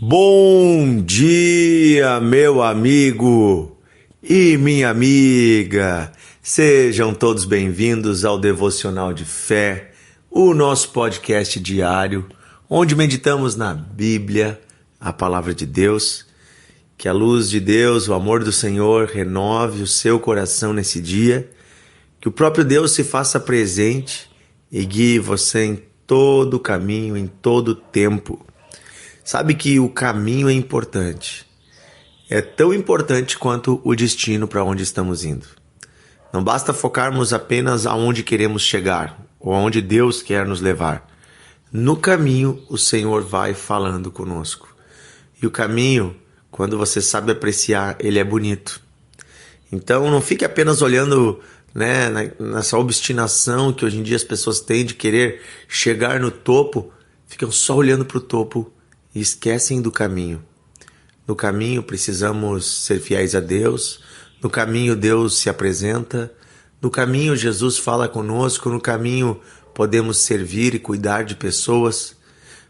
Bom dia, meu amigo e minha amiga. Sejam todos bem-vindos ao Devocional de Fé, o nosso podcast diário, onde meditamos na Bíblia, a Palavra de Deus. Que a luz de Deus, o amor do Senhor, renove o seu coração nesse dia. Que o próprio Deus se faça presente e guie você em todo o caminho, em todo o tempo. Sabe que o caminho é importante. É tão importante quanto o destino para onde estamos indo. Não basta focarmos apenas aonde queremos chegar ou aonde Deus quer nos levar. No caminho, o Senhor vai falando conosco. E o caminho, quando você sabe apreciar, ele é bonito. Então não fique apenas olhando, nessa obstinação que hoje em dia as pessoas têm de querer chegar no topo, ficam só olhando para o topo e esquecem do caminho. No caminho precisamos ser fiéis a Deus, no caminho Deus se apresenta, no caminho Jesus fala conosco, no caminho podemos servir e cuidar de pessoas,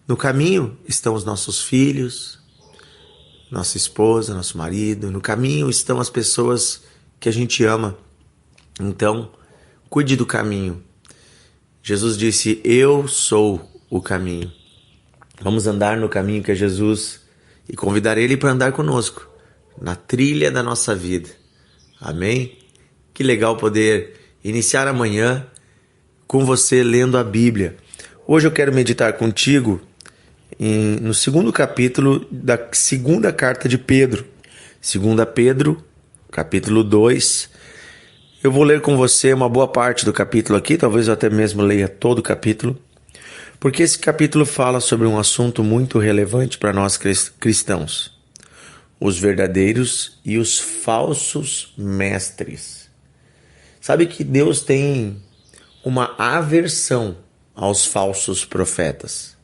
no caminho estão os nossos filhos, nossa esposa, nosso marido, no caminho estão as pessoas que a gente ama. Então, cuide do caminho. Jesus disse, eu sou o caminho. Vamos andar no caminho que é Jesus e convidar Ele para andar conosco, na trilha da nossa vida. Amém? Que legal poder iniciar amanhã com você lendo a Bíblia. Hoje eu quero meditar contigo no segundo capítulo da segunda carta de Pedro. 2 Pedro, capítulo 2. Eu vou ler com você uma boa parte do capítulo aqui, talvez eu até mesmo leia todo o capítulo. Porque esse capítulo fala sobre um assunto muito relevante para nós cristãos. Os verdadeiros e os falsos mestres. Sabe que Deus tem uma aversão aos falsos profetas.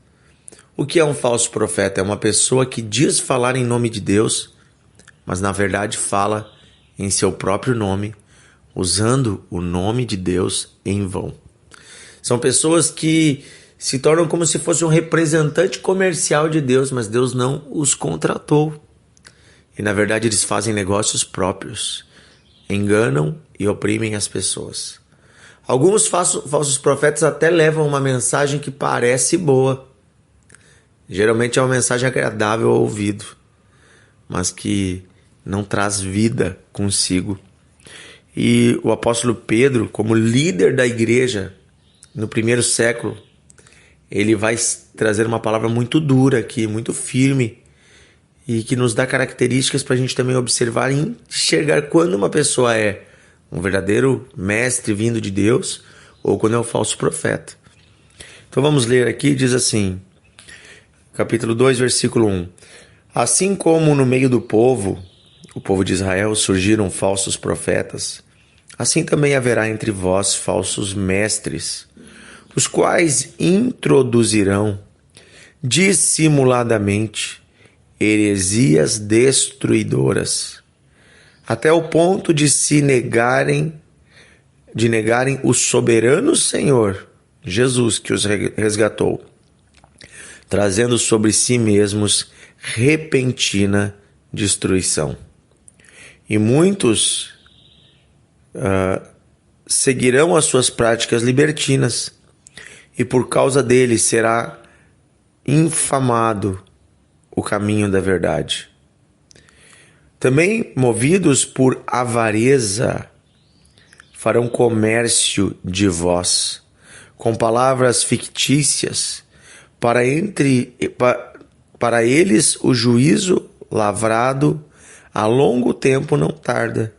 O que é um falso profeta? É uma pessoa que diz falar em nome de Deus, mas na verdade fala em seu próprio nome, usando o nome de Deus em vão. São pessoas que se tornam como se fosse um representante comercial de Deus, mas Deus não os contratou. E na verdade eles fazem negócios próprios, enganam e oprimem as pessoas. Alguns falsos profetas até levam uma mensagem que parece boa. Geralmente é uma mensagem agradável ao ouvido, mas que não traz vida consigo. E o apóstolo Pedro, como líder da igreja no primeiro século, ele vai trazer uma palavra muito dura aqui, muito firme, e que nos dá características para a gente também observar e enxergar quando uma pessoa é um verdadeiro mestre vindo de Deus ou quando é um falso profeta. Então vamos ler aqui, diz assim, capítulo 2, versículo 1. Assim como no meio do povo, o povo de Israel, surgiram falsos profetas, assim também haverá entre vós falsos mestres, os quais introduzirão dissimuladamente heresias destruidoras, até o ponto de negarem o soberano Senhor, Jesus, que os resgatou, trazendo sobre si mesmos repentina destruição. E muitos seguirão as suas práticas libertinas, e por causa dele será infamado o caminho da verdade. Também, movidos por avareza, farão comércio de vós, com palavras fictícias, para eles o juízo lavrado a longo tempo não tarda,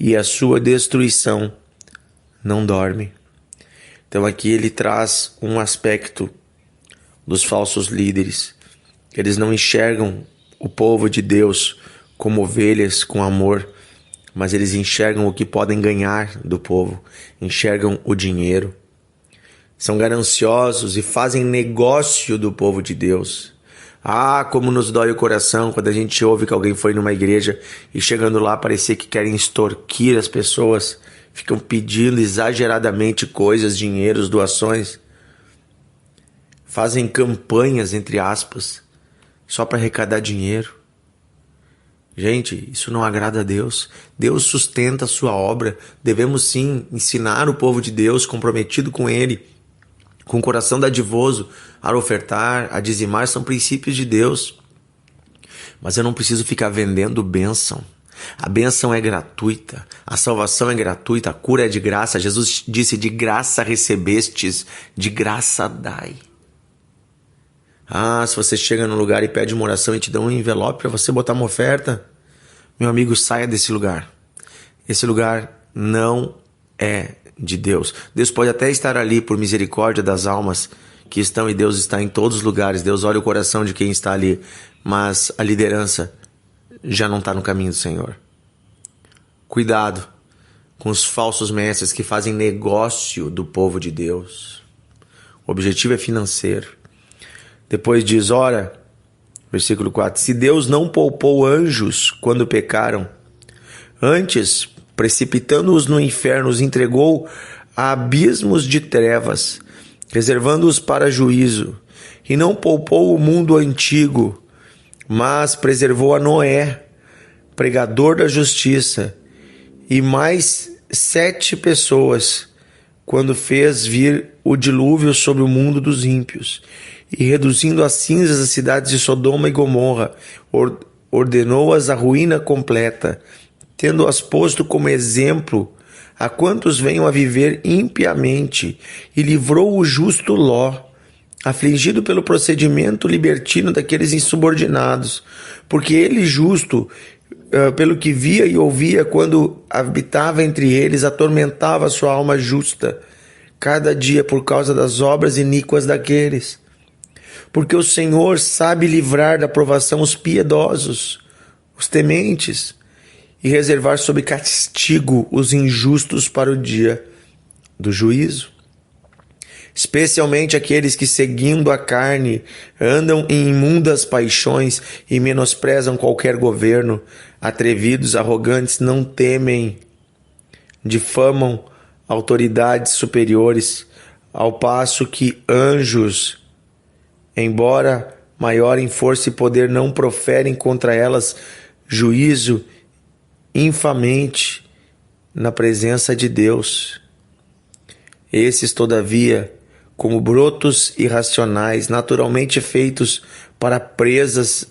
e a sua destruição não dorme. Então aqui ele traz um aspecto dos falsos líderes. Eles não enxergam o povo de Deus como ovelhas com amor, mas eles enxergam o que podem ganhar do povo, enxergam o dinheiro. São gananciosos e fazem negócio do povo de Deus. Ah, como nos dói o coração quando a gente ouve que alguém foi numa igreja e chegando lá parecia que querem extorquir as pessoas, ficam pedindo exageradamente coisas, dinheiros, doações. Fazem campanhas, entre aspas, só para arrecadar dinheiro. Gente, isso não agrada a Deus. Deus sustenta a sua obra. Devemos sim ensinar o povo de Deus comprometido com Ele, com o coração dadivoso, a ofertar, a dizimar, são princípios de Deus. Mas eu não preciso ficar vendendo bênção. A bênção é gratuita, a salvação é gratuita, a cura é de graça. Jesus disse: de graça recebestes, de graça dai. Se você chega num lugar e pede uma oração e te dão um envelope para você botar uma oferta, meu amigo, saia desse lugar. Esse lugar não é de Deus. Deus pode até estar ali por misericórdia das almas que estão, e Deus está em todos os lugares. Deus olha o coração de quem está ali, mas a liderança já não está no caminho do Senhor. Cuidado com os falsos mestres que fazem negócio do povo de Deus. O objetivo é financeiro. Depois diz, ora, versículo 4, se Deus não poupou anjos quando pecaram, antes, precipitando-os no inferno, os entregou a abismos de trevas, reservando-os para juízo, e não poupou o mundo antigo, mas preservou a Noé, pregador da justiça, e mais 7 pessoas, quando fez vir o dilúvio sobre o mundo dos ímpios, e reduzindo a cinzas as cidades de Sodoma e Gomorra, ordenou-as à ruína completa, tendo-as posto como exemplo a quantos venham a viver impiamente, e livrou o justo Ló, afligido pelo procedimento libertino daqueles insubordinados, porque ele justo, pelo que via e ouvia quando habitava entre eles, atormentava a sua alma justa, cada dia por causa das obras iníquas daqueles. Porque o Senhor sabe livrar da provação os piedosos, os tementes, e reservar sob castigo os injustos para o dia do juízo. Especialmente aqueles que, seguindo a carne, andam em imundas paixões e menosprezam qualquer governo, atrevidos, arrogantes, não temem, difamam autoridades superiores, ao passo que anjos, embora maior em força e poder, não proferem contra elas juízo infamente na presença de Deus. Esses, todavia, como brotos irracionais, naturalmente feitos para presa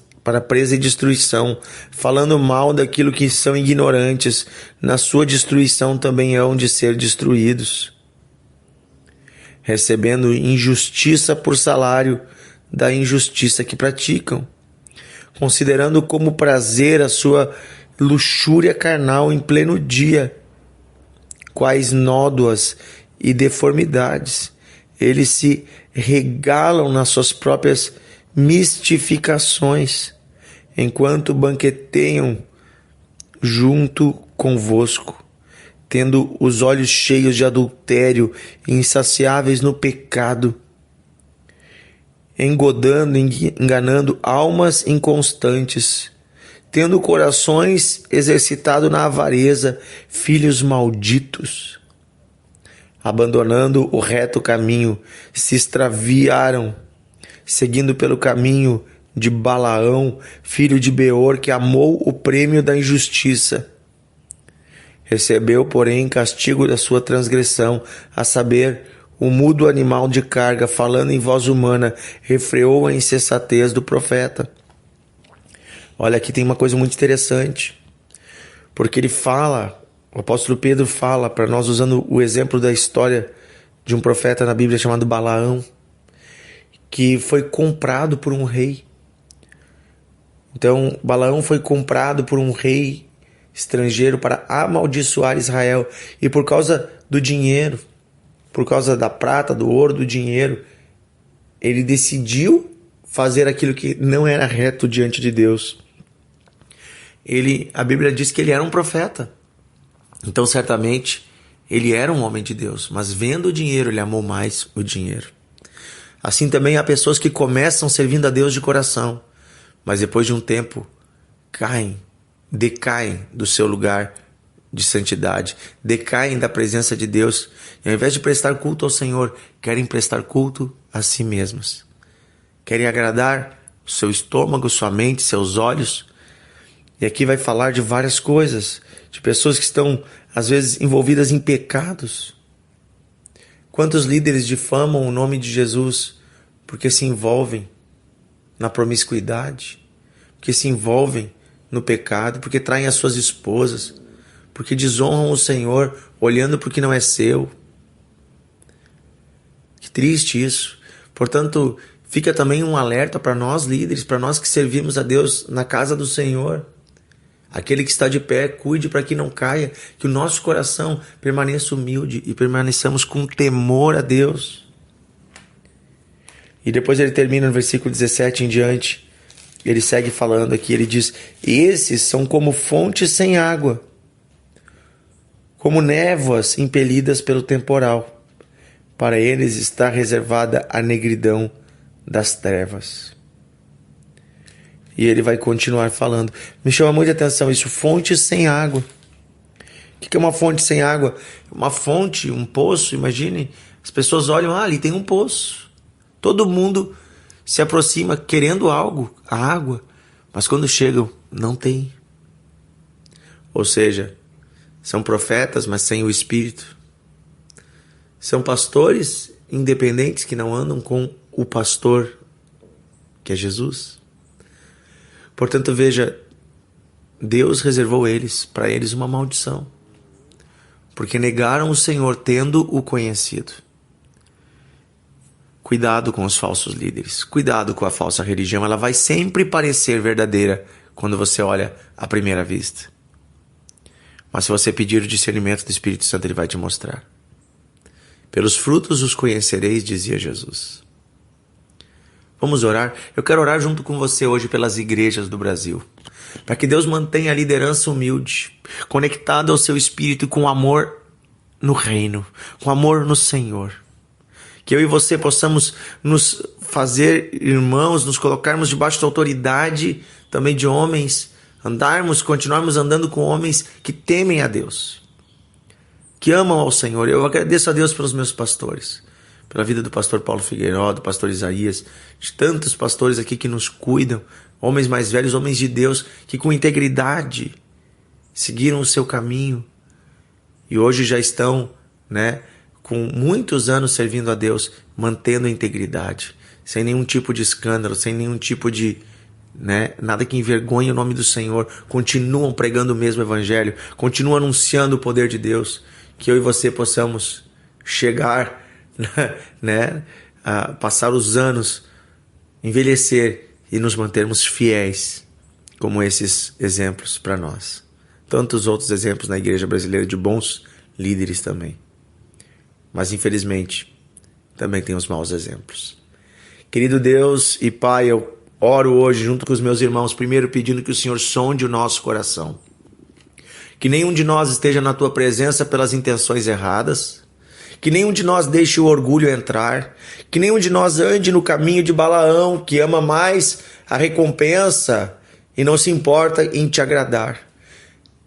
e destruição, falando mal daquilo que são ignorantes, na sua destruição também hão de ser destruídos, recebendo injustiça por salário da injustiça que praticam, considerando como prazer a sua luxúria carnal em pleno dia, quais nódoas e deformidades. Eles se regalam nas suas próprias mistificações, enquanto banqueteiam junto convosco, tendo os olhos cheios de adultério e insaciáveis no pecado, engodando, enganando almas inconstantes, tendo corações exercitados na avareza, filhos malditos. Abandonando o reto caminho, se extraviaram, seguindo pelo caminho de Balaão, filho de Beor, que amou o prêmio da injustiça. Recebeu, porém, castigo da sua transgressão, a saber, o mudo animal de carga, falando em voz humana, refreou a insensatez do profeta. Olha, aqui tem uma coisa muito interessante, porque ele fala, o apóstolo Pedro fala para nós, usando o exemplo da história de um profeta na Bíblia chamado Balaão, que foi comprado por um rei. Então, Balaão foi comprado por um rei estrangeiro para amaldiçoar Israel, e por causa do dinheiro, por causa da prata, do ouro, do dinheiro, ele decidiu fazer aquilo que não era reto diante de Deus. A Bíblia diz que ele era um profeta. Então, certamente, ele era um homem de Deus, mas vendo o dinheiro, ele amou mais o dinheiro. Assim também há pessoas que começam servindo a Deus de coração, mas depois de um tempo decaem do seu lugar de santidade, decaem da presença de Deus, e ao invés de prestar culto ao Senhor, querem prestar culto a si mesmos. Querem agradar seu estômago, sua mente, seus olhos. E aqui vai falar de várias coisas, de pessoas que estão, às vezes, envolvidas em pecados. Quantos líderes difamam o nome de Jesus porque se envolvem na promiscuidade, porque se envolvem no pecado, porque traem as suas esposas, porque desonram o Senhor olhando para o que não é seu. Que triste isso. Portanto, fica também um alerta para nós líderes, para nós que servimos a Deus na casa do Senhor. Aquele que está de pé, cuide para que não caia, que o nosso coração permaneça humilde e permaneçamos com temor a Deus. E depois ele termina no versículo 17 em diante. Ele segue falando aqui, ele diz: esses são como fontes sem água, como névoas impelidas pelo temporal. Para eles está reservada a negridão das trevas. E ele vai continuar falando. Me chama muita atenção isso, fontes sem água. O que é uma fonte sem água? Uma fonte, um poço, imagine. As pessoas olham, ali tem um poço. Todo mundo se aproxima querendo algo, a água. Mas quando chegam, não tem. Ou seja, são profetas, mas sem o Espírito. São pastores independentes que não andam com o pastor, que é Jesus. Portanto, veja, Deus reservou para eles uma maldição, porque negaram o Senhor tendo o conhecido. Cuidado com os falsos líderes, cuidado com a falsa religião, ela vai sempre parecer verdadeira quando você olha à primeira vista. Mas se você pedir o discernimento do Espírito Santo, Ele vai te mostrar. Pelos frutos os conhecereis, dizia Jesus. Vamos orar? Eu quero orar junto com você hoje pelas igrejas do Brasil, para que Deus mantenha a liderança humilde, conectada ao seu espírito com amor no reino, com amor no Senhor. Que eu e você possamos nos fazer irmãos, nos colocarmos debaixo da autoridade também de homens, continuarmos andando com homens que temem a Deus, que amam ao Senhor. Eu agradeço a Deus pelos meus pastores, pela vida do pastor Paulo Figueiró, do pastor Isaías, de tantos pastores aqui que nos cuidam, homens mais velhos, homens de Deus, que com integridade seguiram o seu caminho e hoje já estão, com muitos anos servindo a Deus, mantendo a integridade, sem nenhum tipo de escândalo, sem nenhum tipo de nada que envergonhe o nome do Senhor, continuam pregando o mesmo evangelho, continuam anunciando o poder de Deus. Que eu e você possamos chegar, a passar os anos, envelhecer e nos mantermos fiéis, como esses exemplos para nós. Tantos outros exemplos na igreja brasileira de bons líderes também. Mas infelizmente também tem os maus exemplos. Querido Deus e Pai, eu oro hoje junto com os meus irmãos, primeiro pedindo que o Senhor sonde o nosso coração. Que nenhum de nós esteja na Tua presença pelas intenções erradas. Que nenhum de nós deixe o orgulho entrar. Que nenhum de nós ande no caminho de Balaão, que ama mais a recompensa e não se importa em Te agradar.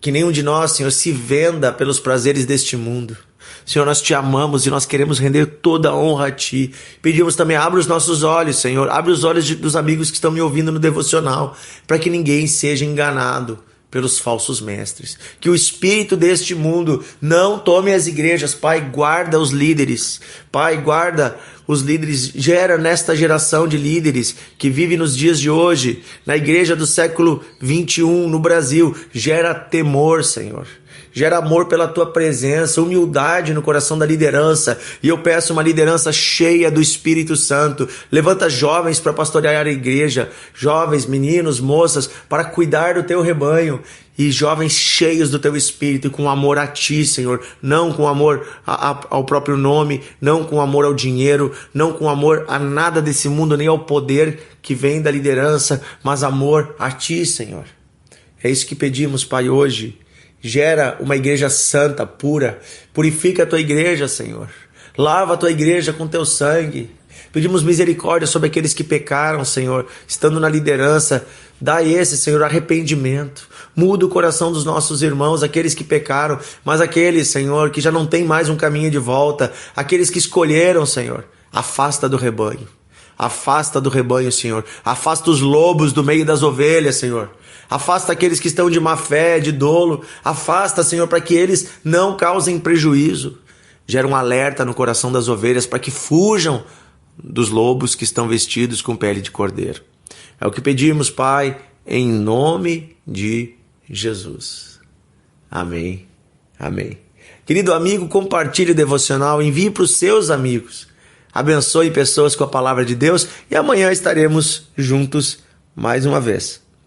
Que nenhum de nós, Senhor, se venda pelos prazeres deste mundo. Senhor, nós Te amamos e nós queremos render toda a honra a Ti. Pedimos também, abre os nossos olhos, Senhor. Abre os olhos dos amigos que estão me ouvindo no devocional, para que ninguém seja enganado pelos falsos mestres. Que o espírito deste mundo não tome as igrejas. Pai, guarda os líderes. Pai, guarda os líderes. Gera nesta geração de líderes que vive nos dias de hoje, na igreja do século 21 no Brasil. Gera temor, Senhor. Gera amor pela Tua presença, humildade no coração da liderança. E eu peço uma liderança cheia do Espírito Santo. Levanta jovens para pastorear a igreja. Jovens, meninos, moças, para cuidar do Teu rebanho. E jovens cheios do Teu Espírito e com amor a Ti, Senhor. Não com amor ao próprio nome, não com amor ao dinheiro, não com amor a nada desse mundo, nem ao poder que vem da liderança, mas amor a Ti, Senhor. É isso que pedimos, Pai, hoje. Gera uma igreja santa, pura. Purifica a Tua igreja, Senhor. Lava a Tua igreja com Teu sangue. Pedimos misericórdia sobre aqueles que pecaram, Senhor, estando na liderança. Dá a esse, Senhor, arrependimento. Muda o coração dos nossos irmãos, aqueles que pecaram, mas aqueles, Senhor, que já não tem mais um caminho de volta. Aqueles que escolheram, Senhor, afasta do rebanho. Afasta do rebanho, Senhor. Afasta os lobos do meio das ovelhas, Senhor. Afasta aqueles que estão de má fé, de dolo. Afasta, Senhor, para que eles não causem prejuízo. Gera um alerta no coração das ovelhas para que fujam dos lobos que estão vestidos com pele de cordeiro. É o que pedimos, Pai, em nome de Jesus. Amém. Amém. Querido amigo, compartilhe o devocional, envie para os seus amigos. Abençoe pessoas com a palavra de Deus e amanhã estaremos juntos mais uma vez.